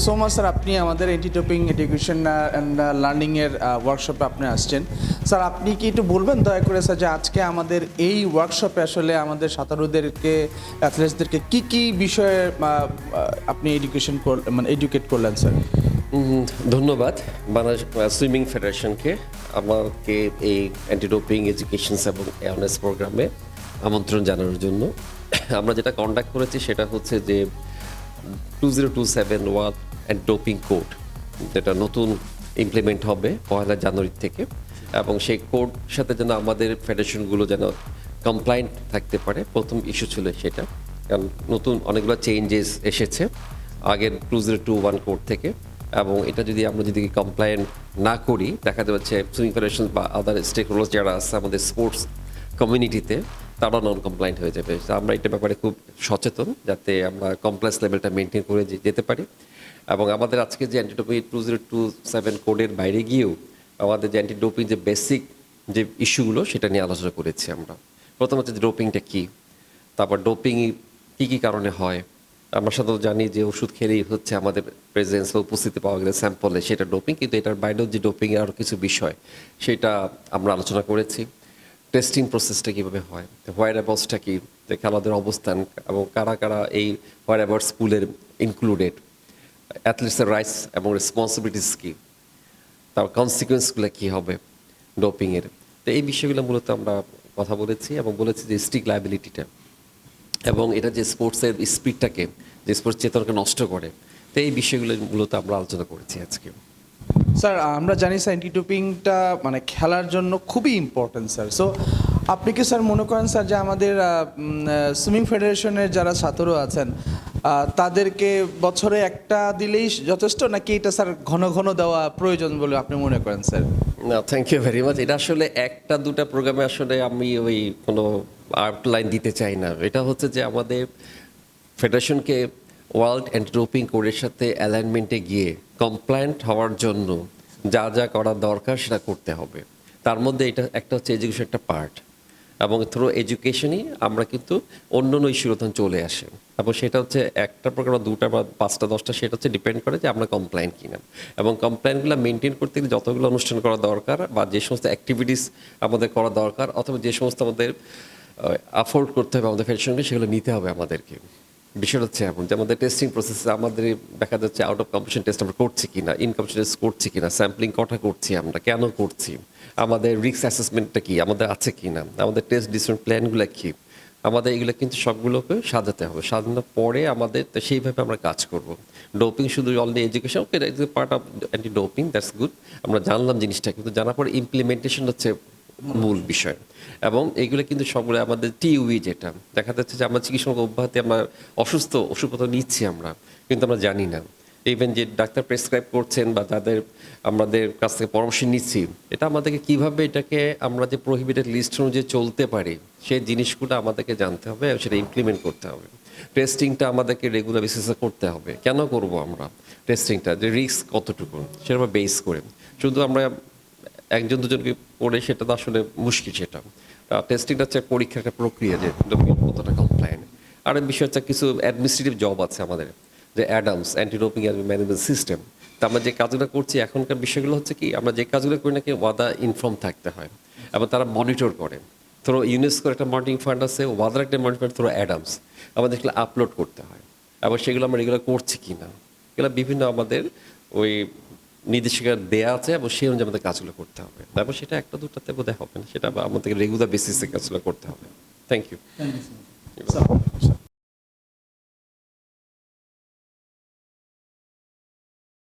So much sir, আপনি আমাদের anti doping education and learning এর ওয়ার্কশপে আপনি আসছেন। স্যার আপনি কি একটু বলবেন দয়া করে স্যার যে আজকে আমাদের এই ওয়ার্কশপে আসলে আমাদের সাঁতারুদেরকে, অ্যাথলেটসদেরকে কি কি বিষয়ে আপনি এডুকেট করলেন স্যার? ধন্যবাদ বাংলাদেশ সুইমিং ফেডারেশনকে আমাকে এই অ্যান্টি ডোপিং এডুকেশনস এবং অ্যাওয়ারনেস প্রোগ্রামে আমন্ত্রণ জানানোর জন্য। আমরা যেটা কন্ডাক্ট করেছি সেটা হচ্ছে যে 2027 ওয়ার্ল্ড অ্যান্ড ডোপিং কোড, যেটা নতুন ইমপ্লিমেন্ট হবে 1 জানুয়ারি থেকে, এবং সেই কোড সাথে যেন আমাদের ফেডারেশনগুলো যেন কমপ্লায়েন্ট থাকতে পারে। প্রথম ইস্যু ছিল সেটা, কারণ নতুন অনেকগুলো চেঞ্জেস এসেছে আগের 2021 কোড থেকে, এবং এটা যদি আমরা কমপ্লায়েন্ট না করি, দেখা যাচ্ছে সুইমিং ফেডারেশন বা আদার স্টেক হোল্ডার্স যারা আছে আমাদের স্পোর্টস কমিউনিটিতে, তারা নন কমপ্লায়েন্ট হয়ে যাবে। আমরা এটার ব্যাপারে খুব সচেতন যাতে আমরা কমপ্লায়েন্স লেভেলটা মেনটেন করে যেতে পারি। এবং আমাদের আজকে যে অ্যান্টি ডোপিং 2027 কোডের বাইরে গিয়েও আমাদের যে অ্যান্টি ডোপিং যে বেসিক যে ইস্যুগুলো সেটা নিয়ে আলোচনা করেছি আমরা। প্রথম হচ্ছে ডোপিংটা কী, তারপর ডোপিং কী কী কারণে হয়। আমরা সাধারণত জানি যে ওষুধ খেলেই হচ্ছে আমাদের প্রেজেন্স বা উপস্থিতি পাওয়া গেলে স্যাম্পলে সেটা ডোপিং, কিন্তু এটার বাইরেও যে ডোপিংয়ের আরও কিছু বিষয় সেটা আমরা আলোচনা করেছি। টেস্টিং প্রসেসটা কীভাবে হয়, হোয়ারঅ্যাবাউটসটা কী, যে খেলাধুলার অবস্থান এবং কারা কারা এই হোয়ারঅ্যাবাউটস পুলের ইনক্লুডেড, অ্যাথলিটসের রাইটস এবং রেসপন্সিবিলিটিস কী, তার কনসিকুয়েন্সগুলো কী হবে ডোপিংয়ের। তো এই বিষয়গুলো মূলত আমরা কথা বলেছি এবং বলেছি যে স্ট্রিক লায়াবিলিটিটা এবং এটা যে স্পোর্টসের স্পিডটাকে, যে স্পোর্টস চেতনাকে নষ্ট করে, তো এই বিষয়গুলো মূলত আমরা আলোচনা করেছি আজকে। স্যার আমরা জানি স্যার অ্যান্টি ডোপিংটা খেলার জন্য খুবই ইম্পর্টেন্ট স্যার। সো আপনি কি স্যার মনে করেন স্যার যে আমাদের সুইমিং ফেডারেশনের যারা ছাত্র আছেন তাদেরকে বছরে একটা দিলেই যথেষ্ট, নাকি এটা স্যার ঘন ঘন দেওয়া প্রয়োজন বলে আপনি মনে করেন স্যার? না, থ্যাংক ইউ ভেরি মাচ। এটা আসলে একটা দুটা প্রোগ্রামে আসলে আমি ওই কোনো আউটলাইন দিতে চাই না। এটা হচ্ছে যে আমাদের ফেডারেশনকে ওয়ার্ল্ড অ্যান্টি ডোপিং কোডের সাথে অ্যালাইনমেন্টে গিয়ে কমপ্লায়েন্ট হওয়ার জন্য যা যা করা দরকার সেটা করতে হবে। তার মধ্যে এটা একটা হচ্ছে এডুকেশন একটা পার্ট, এবং থ্রু এডুকেশনই আমরা কিন্তু অন্য অন্য ইস্যুরতন চলে আসে, এবং সেটা হচ্ছে একটা প্রোগ্রাম 2টা বা 5টা 10টা, সেটা হচ্ছে ডিপেন্ড করে যে আমরা কমপ্লায়েন্ট কিনা। এবং কমপ্লায়েন্টগুলো মেনটেন করতে গেলে যতগুলো অনুষ্ঠান করা দরকার বা যে সমস্ত অ্যাক্টিভিটিস আমাদের করা দরকার, অথবা যে সমস্ত আমাদের অ্যাফোর্ড করতে হবে আমাদের ফেডারেশনকে, সেগুলো নিতে হবে আমাদেরকে। বিষয়টা হচ্ছে এমন যে আমাদের টেস্টিং প্রসেসে আমাদের দেখা যাচ্ছে আউট অফ কম্পিটিশন টেস্ট আমরা করছি কিনা, ইন কম্পিটিশন টেস্ট করছি কিনা, স্যাম্পলিং কটা করছি, আমরা কেন করছি, আমাদের রিস্ক অ্যাসেসমেন্টটা কি আমাদের আছে কিনা, আমাদের টেস্ট ডিসিশন প্ল্যানগুলো কী, আমাদের এগুলো কিন্তু সবগুলোকে সাজাতে হবে। সাজানোর পরে আমাদের সেইভাবে আমরা কাজ করব। ডোপিং শুধু already education, okay part of anti doping, that's good, আমরা জানলাম জিনিসটা, কিন্তু জানার পরে ইমপ্লিমেন্টেশন হচ্ছে মূল বিষয়। এবং এইগুলো কিন্তু সবগুলো আমাদের টিউই, যেটা দেখা যাচ্ছে যে আমরা চিকিৎসা অব্যাহতি আমরা অসুস্থ ওষুধপত্র নিচ্ছি আমরা, কিন্তু আমরা জানি না ইভেন যে ডাক্তার প্রেসক্রাইব করছেন বা যাদের আমাদের কাছ থেকে পরামর্শ নিচ্ছি, এটা আমাদেরকে কিভাবে এটাকে আমরা যে প্রহিবিটেড লিস্ট অনুযায়ী চলতে পারি সেই জিনিসগুলো আমাদেরকে জানতে হবে এবং সেটা ইমপ্লিমেন্ট করতে হবে। টেস্টিংটা আমাদেরকে রেগুলার বেসিসে করতে হবে। কেন করব আমরা টেস্টিংটা, যে রিস্ক কতটুকু সেটা বেস করে, শুধু আমরা একজন দুজনকে করে সেটা তো আসলে মুশকিল। সেটা টেস্টিংটা হচ্ছে পরীক্ষার একটা প্রক্রিয়া, যে কতটা কমপ্লায়েন্ট। আর বিষয় হচ্ছে কিছু অ্যাডমিনিস্ট্রেটিভ জব আছে আমাদের, যে Adams anti doping management system. তো আমরা যে কাজগুলো করছি এখনকার বিষয়গুলো হচ্ছে কি, আমরা যে কাজগুলো করি নাকি ওয়াদা ইনফর্ম থাকতে হয়, এবং তারা মনিটর করে থ্রো ইউনেস্কোর একটা মনিটরিং ফান্ড আছে, ওয়াদার একটা মনিটরিং ফান্ড, থ্রো অ্যাডামস আমাদের এগুলো আপলোড করতে হয়, এবং সেগুলো আমরা রেগুলার করছি কি না, এগুলো বিভিন্ন আমাদের ওই নির্দেশিকা দেওয়া আছে, এবং সেই অনুযায়ী আমাদের কাজগুলো করতে হবে। তারপর সেটা একটা দুটাতে বোধহয় হবে না, সেটা আমাদের রেগুলার বেসিসে কাজগুলো করতে হবে। Thank you.